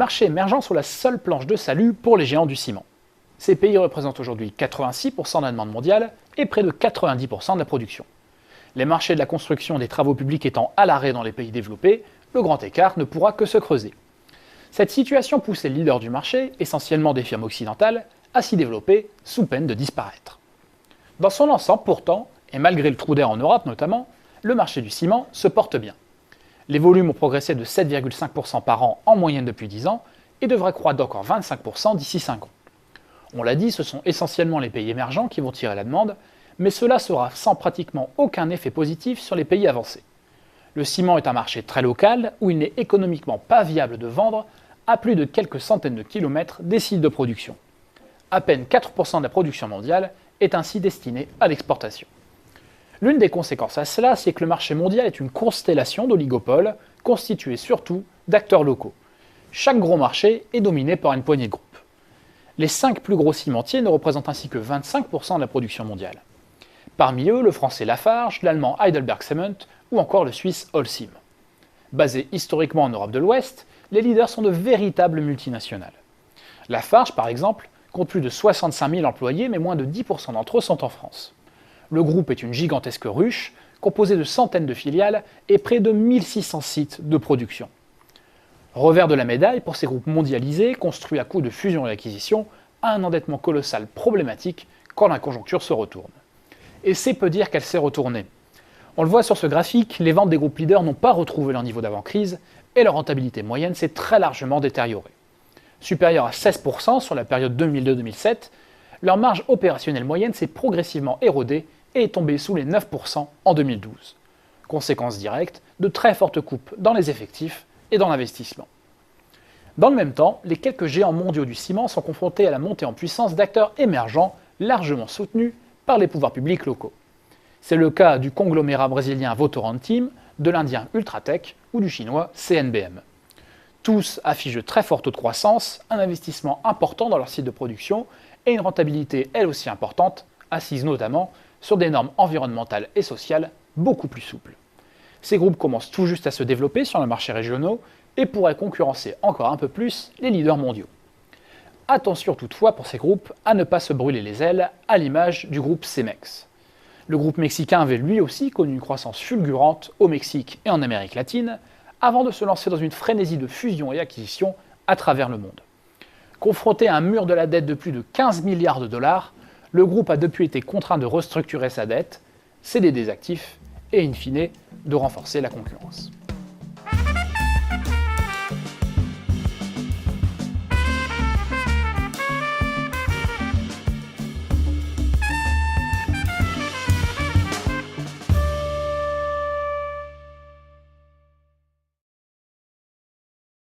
marchés émergents sont la seule planche de salut pour les géants du ciment. Ces pays représentent aujourd'hui 86% de la demande mondiale et près de 90% de la production. Les marchés de la construction et des travaux publics étant à l'arrêt dans les pays développés, le grand écart ne pourra que se creuser. Cette situation pousse les leaders du marché, essentiellement des firmes occidentales, à s'y développer sous peine de disparaître. Dans son ensemble pourtant, et malgré le trou d'air en Europe notamment, le marché du ciment se porte bien. Les volumes ont progressé de 7,5% par an en moyenne depuis 10 ans et devraient croître d'encore 25% d'ici 5 ans. On l'a dit, ce sont essentiellement les pays émergents qui vont tirer la demande, mais cela sera sans pratiquement aucun effet positif sur les pays avancés. Le ciment est un marché très local où il n'est économiquement pas viable de vendre à plus de quelques centaines de kilomètres des sites de production. À peine 4% de la production mondiale est ainsi destinée à l'exportation. L'une des conséquences à cela, c'est que le marché mondial est une constellation d'oligopoles constituée surtout d'acteurs locaux. Chaque gros marché est dominé par une poignée de groupes. Les 5 plus gros cimentiers ne représentent ainsi que 25% de la production mondiale. Parmi eux, le français Lafarge, l'allemand Heidelberg Cement ou encore le suisse Holcim. Basés historiquement en Europe de l'Ouest, les leaders sont de véritables multinationales. Lafarge, par exemple, compte plus de 65 000 employés, mais moins de 10% d'entre eux sont en France. Le groupe est une gigantesque ruche, composée de centaines de filiales et près de 1600 sites de production. Revers de la médaille pour ces groupes mondialisés, construits à coups de fusion et d'acquisition, a un endettement colossal problématique quand la conjoncture se retourne. Et c'est peu dire qu'elle s'est retournée. On le voit sur ce graphique, les ventes des groupes leaders n'ont pas retrouvé leur niveau d'avant-crise et leur rentabilité moyenne s'est très largement détériorée. Supérieure à 16% sur la période 2002-2007, leur marge opérationnelle moyenne s'est progressivement érodée et est tombée sous les 9% en 2012. Conséquence directe de très fortes coupes dans les effectifs et dans l'investissement. Dans le même temps, les quelques géants mondiaux du ciment sont confrontés à la montée en puissance d'acteurs émergents largement soutenus par les pouvoirs publics locaux. C'est le cas du conglomérat brésilien Votorantim, de l'indien Ultratech ou du chinois CNBM. Tous affichent de très forts taux de croissance, un investissement important dans leur site de production et une rentabilité elle aussi importante, assise notamment sur des normes environnementales et sociales beaucoup plus souples. Ces groupes commencent tout juste à se développer sur les marchés régionaux et pourraient concurrencer encore un peu plus les leaders mondiaux. Attention toutefois pour ces groupes à ne pas se brûler les ailes à l'image du groupe Cemex. Le groupe mexicain avait lui aussi connu une croissance fulgurante au Mexique et en Amérique latine, avant de se lancer dans une frénésie de fusion et acquisition à travers le monde. Confronté à un mur de la dette de plus de 15 milliards de dollars, le groupe a depuis été contraint de restructurer sa dette, céder des actifs et in fine de renforcer la concurrence.